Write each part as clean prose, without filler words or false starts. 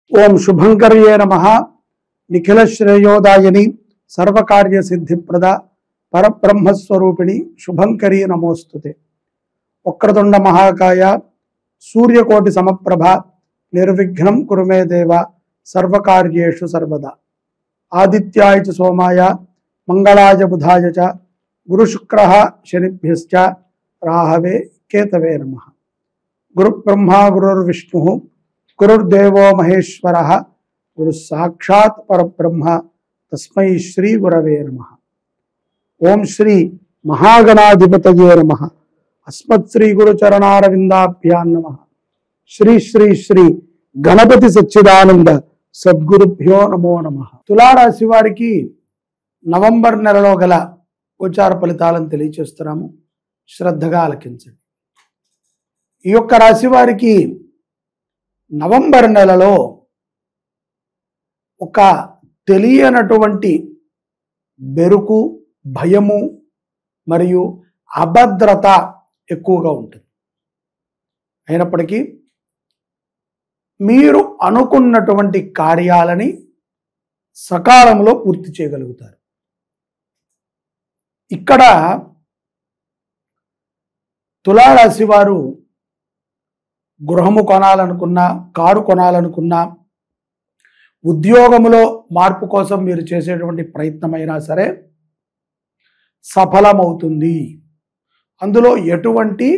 ఓం శుభంకర్యే నమః. నిఖిల శ్రేయోదాయని సర్వకార్య సిద్ధిప్రద పరబ్రహ్మస్వరూపిణి శుభంకరీ నమోస్తుతే. వక్రతుండ మహాకాయ సూర్యకోటి సమప్రభ నిర్విఘ్నం కురు మే దేవ సర్వకార్యేషు సర్వదా. ఆదిత్యాయ చ సోమాయ మంగళాయ బుధాయ చ గురుశుక్రః శనిభ్యశ్చ రాహవే కేతవే నమః. గురుబ్రహ్మా గురుర్విష్ణుః గురుర్దేవో మహేశ్వరః గురు సాక్షాత్ పరబ్రహ్మ తస్మై శ్రీ గురవే నమః. ఓం శ్రీ మహాగణాధిపతయే నమః. అస్మత్ శ్రీ గురు చరణారవిందాభ్యాం నమః. శ్రీ శ్రీ శ్రీ గణపతి సచ్చిదానంద సద్గురుభ్యో నమో నమః. తులారాశి వారికి నవంబర్ నెలలో గల గోచార ఫలితాలను తెలియచేస్తున్నాము. శ్రద్ధగా ఆలకించండి. ఈ యొక్క రాశి వారికి నవంబర్ నెలలో ఒక తెలియనటువంటి బెరుకు, భయము మరియు అభద్రత ఎక్కువగా ఉంటుంది. అయినప్పటికీ మీరు అనుకున్నటువంటి కార్యాలని సకాలంలో పూర్తి చేయగలుగుతారు. ఇక్కడ తులారాశి వారు గృహము కొనాలనుకున్నా, కారు కొనాలనుకున్నా, ఉద్యోగములో మార్పు కోసం మీరు చేసేటువంటి ప్రయత్నమైనా సరే సఫలమవుతుంది. అందులో ఎటువంటి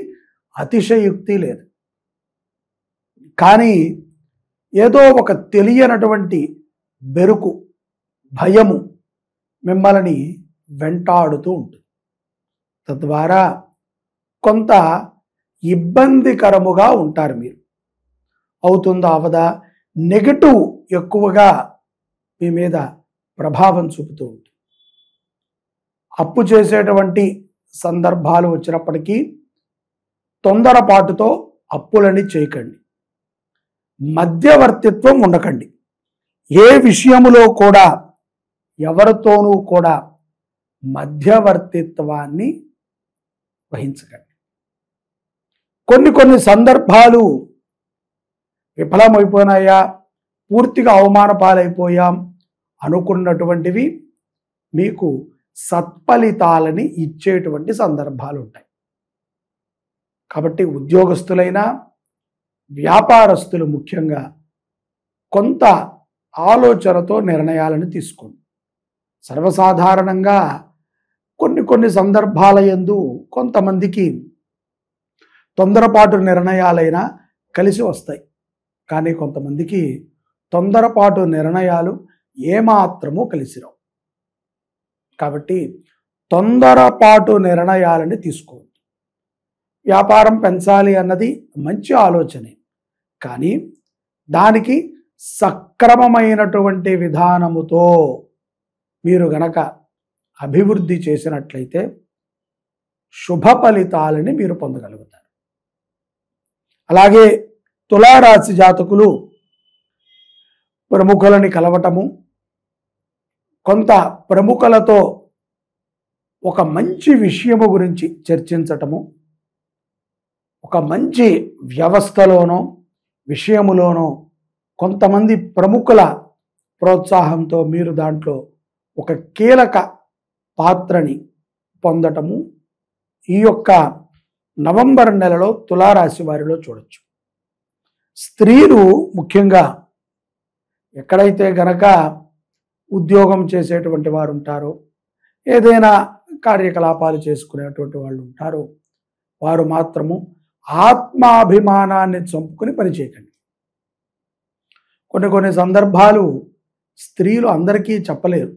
అతిశయుక్తి లేదు. కానీ ఏదో ఒక తెలియనటువంటి బెరుకు, భయము మిమ్మల్ని వెంటాడుతూ ఉంటుంది. తద్వారా కొంత ఇబ్బందికరముగా ఉంటారు. మీరు అవుతుందా అవదా నెగటివ్ ఎక్కువగా మీ మీద ప్రభావం చూపుతూ ఉంటుంది. అప్పు చేసేటువంటి సందర్భాలు వచ్చినప్పటికీ తొందరపాటుతో అప్పులని చేయకండి. మధ్యవర్తిత్వం ఉండకండి. ఏ విషయములో కూడా ఎవరితోనూ కూడా మధ్యవర్తిత్వాన్ని వహించకండి. కొన్ని సందర్భాలు విఫలమైపోయినాయా, పూర్తిగా అవమాన పాలైపోయాం అనుకున్నటువంటివి మీకు సత్ఫలితాలని ఇచ్చేటువంటి సందర్భాలు ఉంటాయి. కాబట్టి ఉద్యోగస్తులైనా, వ్యాపారస్తులు ముఖ్యంగా కొంత ఆలోచనతో నిర్ణయాలను తీసుకోండి. సర్వసాధారణంగా కొన్ని సందర్భాల యందు కొంతమందికి తొందరపాటు నిర్ణయాలైనా కలిసి వస్తాయి. కానీ కొంతమందికి తొందరపాటు నిర్ణయాలు ఏమాత్రమూ కలిసి రావు. కాబట్టి తొందరపాటు నిర్ణయాలని తీసుకోవద్దు. వ్యాపారం పెంచాలి అన్నది మంచి ఆలోచనే. కానీ దానికి సక్రమమైనటువంటి విధానముతో మీరు గనక అభివృద్ధి చేసినట్లయితే శుభ ఫలితాలని మీరు పొందగలుగుతారు. అలాగే తులారాశి జాతకులు ప్రముఖులని కలవటము, కొంత ప్రముఖులతో ఒక మంచి విషయము గురించి చర్చించటము, ఒక మంచి వ్యవస్థలోనో విషయములోనో కొంతమంది ప్రముఖుల ప్రోత్సాహంతో మీరు దాంట్లో ఒక కీలక పాత్రని పొందటము ఈ యొక్క నవంబర్ నెలలో తులారాశి వారిలో చూడొచ్చు. స్త్రీలు ముఖ్యంగా ఎక్కడైతే గనక ఉద్యోగం చేసేటువంటి వారు ఉంటారో, ఏదైనా కార్యకలాపాలు చేసుకునేటువంటి వాళ్ళు ఉంటారో, వారు మాత్రము ఆత్మాభిమానాన్ని చంపుకుని పనిచేయకండి. కొన్ని సందర్భాలు స్త్రీలు అందరికీ చెప్పలేరు.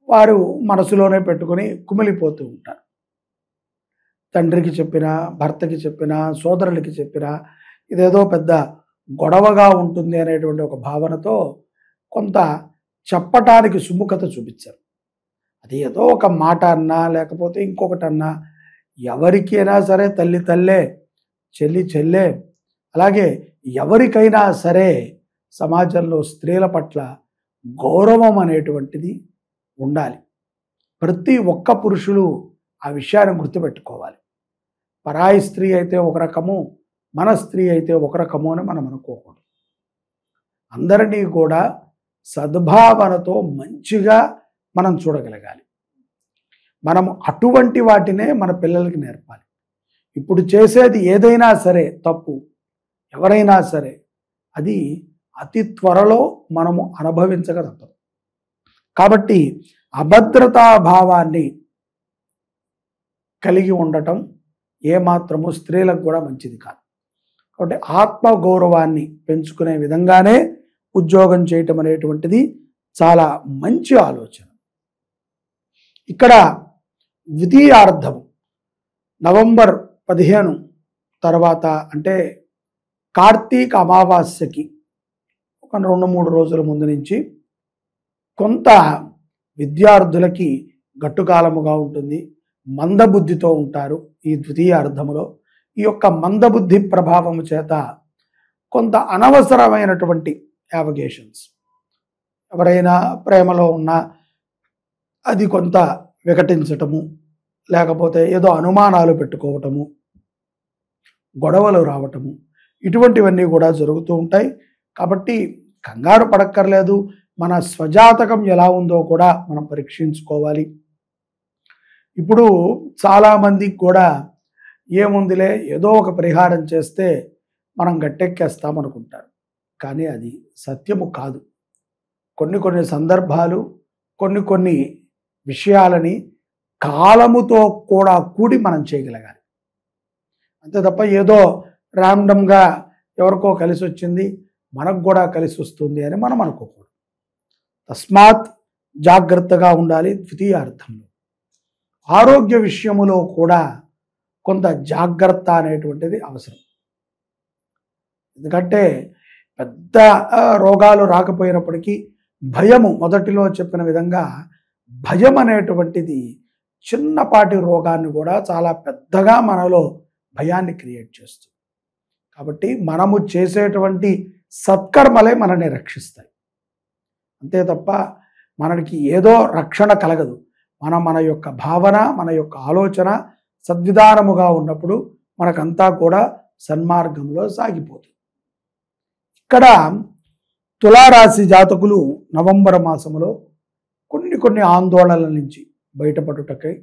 వారు మనసులోనే పెట్టుకొని కుమిలిపోతూ ఉంటారు. తండ్రికి చెప్పినా, భర్తకి చెప్పినా, సోదరులకి చెప్పినా ఇదేదో పెద్ద గొడవగా ఉంటుంది అనేటువంటి ఒక భావనతో కొంత చెప్పటానికి సుముఖత చూపించారు. అది ఏదో ఒక మాట అన్నా, లేకపోతే ఇంకొకటి అన్నా, ఎవరికైనా సరే తల్లి తల్లే, చెల్లి చెల్లే, అలాగే ఎవరికైనా సరే సమాజంలో స్త్రీల పట్ల గౌరవం అనేటువంటిది ఉండాలి. ప్రతి ఒక్క పురుషులు ఆ విషయాన్ని గుర్తుపెట్టుకోవాలి. పరాయి స్త్రీ అయితే ఒక రకము, మన స్త్రీ అయితే ఒక రకము అని మనం అనుకోకూడదు. అందరినీ కూడా సద్భావనతో మంచిగా మనం చూడగలగాలి. మనం అటువంటి వాటినే మన పిల్లలకి నేర్పాలి. ఇప్పుడు చేసేది ఏదైనా సరే తప్పు, ఎవరైనా సరే అది అతి త్వరలో మనము అనుభవించక తప్పదు. కాబట్టి అభద్రతా భావాన్ని కలిగి ఉండటం ఏమాత్రము స్త్రీలకు కూడా మంచిది కాదు. కాబట్టి ఆత్మగౌరవాన్ని పెంచుకునే విధంగానే ఉద్యోగం చేయటం అనేటువంటిది చాలా మంచి ఆలోచన. ఇక్కడ ద్వితీయార్థము నవంబర్ 15 తర్వాత అంటే కార్తీక అమావాస్యకి ఒక 2-3 రోజుల ముందు నుంచి కొంత విద్యార్థులకి గట్టుకాలముగా ఉంటుంది. మందబుద్ధితో ఉంటారు ఈ ద్వితీయార్థములో. ఈ యొక్క మందబుద్ధి ప్రభావము చేత కొంత అనవసరమైనటువంటి యావగేషన్స్, ఎవరైనా ప్రేమలో ఉన్నా అది కొంత వికటించటము, లేకపోతే ఏదో అనుమానాలు పెట్టుకోవటము, గొడవలు రావటము, ఇటువంటివన్నీ కూడా జరుగుతూ ఉంటాయి. కాబట్టి కంగారు పడక్కర్లేదు. మన స్వజాతకం ఎలా ఉందో కూడా మనం పరీక్షించుకోవాలి. ఇప్పుడు చాలామందికి కూడా ఏముందిలే ఏదో ఒక పరిహారం చేస్తే మనం గట్టెక్కేస్తామనుకుంటారు. కానీ అది సత్యము కాదు. కొన్ని సందర్భాలు, కొన్ని విషయాలని కాలముతో కూడా కూడి మనం చేయగలగాలి. అంతే తప్ప ఏదో ర్యాండమ్గా ఎవరికో కలిసి వచ్చింది మనకు కూడా కలిసి వస్తుంది అని మనం అనుకోకూడదు. తస్మాత్ జాగ్రత్తగా ఉండాలి. ద్వితీయార్థంలో ఆరోగ్య విషయములో కూడా కొంత జాగ్రత్త అనేటువంటిది అవసరం. ఎందుకంటే పెద్ద రోగాలు రాకపోయినప్పటికీ భయము, మొదటిలో చెప్పిన విధంగా భయం అనేటువంటిది చిన్నపాటి రోగాన్ని కూడా చాలా పెద్దగా మనలో భయాన్ని క్రియేట్ చేస్తుంది. కాబట్టి మనము చేసేటువంటి సత్కర్మలే మనల్ని రక్షిస్తాయి. అంతే తప్ప మనకి ఏదో రక్షణ కలగదు. మన యొక్క భావన, మన యొక్క ఆలోచన సద్విధానముగా ఉన్నప్పుడు మనకంతా కూడా సన్మార్గంలో సాగిపోతుంది. ఇక్కడ తులారాశి జాతకులు నవంబర్ మాసంలో కొన్ని ఆందోళనల నుంచి బయటపడుటకై,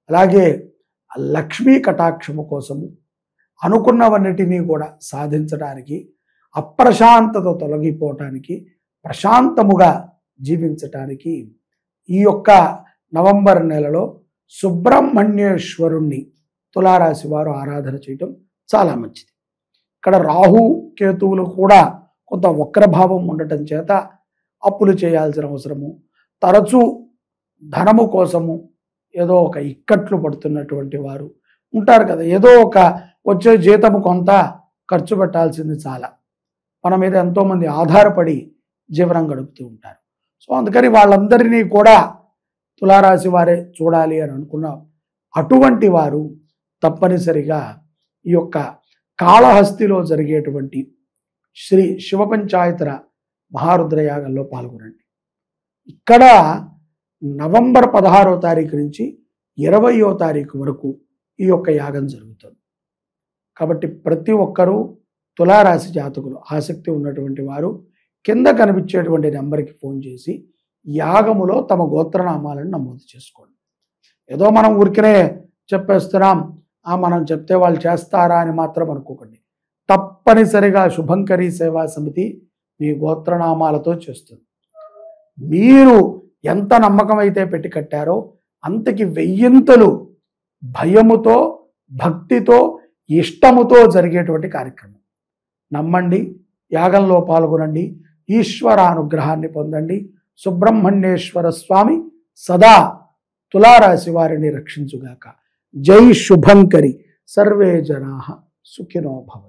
అలాగే లక్ష్మీ కటాక్షము కోసము, అనుకున్నవన్నిటినీ కూడా సాధించడానికి, అప్రశాంతత తొలగిపోవటానికి, ప్రశాంతముగా జీవించటానికి ఈ యొక్క నవంబర్ నెలలో సుబ్రహ్మణ్యేశ్వరుణ్ణి తులారాశి వారు ఆరాధన చేయటం చాలా మంచిది. ఇక్కడ రాహు కేతువులు కూడా కొంత వక్రభావం ఉండటం చేత అప్పులు చేయాల్సిన అవసరము, తరచూ ధనము కోసము ఏదో ఒక ఇక్కట్లు పడుతున్నటువంటి వారు ఉంటారు కదా. ఏదో ఒక వచ్చే జీతము కొంత ఖర్చు పెట్టాల్సింది చాలా. మన మీద ఎంతోమంది ఆధారపడి జీవనం గడుపుతూ ఉంటారు. సో అందుకని వాళ్ళందరినీ కూడా తులారాశి వారే చూడాలి అని అనుకున్నాం. అటువంటి వారు తప్పనిసరిగా ఈ యొక్క కాళహస్తిలో జరిగేటువంటి శ్రీ శివపంచాయతన మహారుద్రయాగంలో పాల్గొనండి. ఇక్కడ నవంబర్ 16వ తారీఖు నుంచి 20వ తారీఖు వరకు ఈ యొక్క యాగం జరుగుతుంది. కాబట్టి ప్రతి ఒక్కరూ తులారాశి జాతకులు ఆసక్తి ఉన్నటువంటి వారు కింద కనిపించేటువంటి నెంబర్కి ఫోన్ చేసి యాగములో తమ గోత్రనామాలను నమోదు చేసుకోండి. ఏదో మనం ఊరికనే చెప్పేస్తున్నాం, మనం చెప్తే వాళ్ళు చేస్తారా అని మాత్రం అనుకోకండి. తప్పనిసరిగా శుభంకరి సేవా సమితి మీ గోత్రనామాలతో చేస్తుంది. మీరు ఎంత నమ్మకం అయితే పెట్టి కట్టారో అంతకి 1000 భయముతో, భక్తితో, ఇష్టముతో జరిగేటువంటి కార్యక్రమం. నమ్మండి, యాగంలో పాల్గొనండి, ఈశ్వరానుగ్రహాన్ని పొందండి. సుబ్రహ్మణ్యేశ్వర స్వామి సదా తులారాశి వారిని రక్షించుగాక. జై శుభంకరి. సర్వే జనాః సుఖినో భవంతు.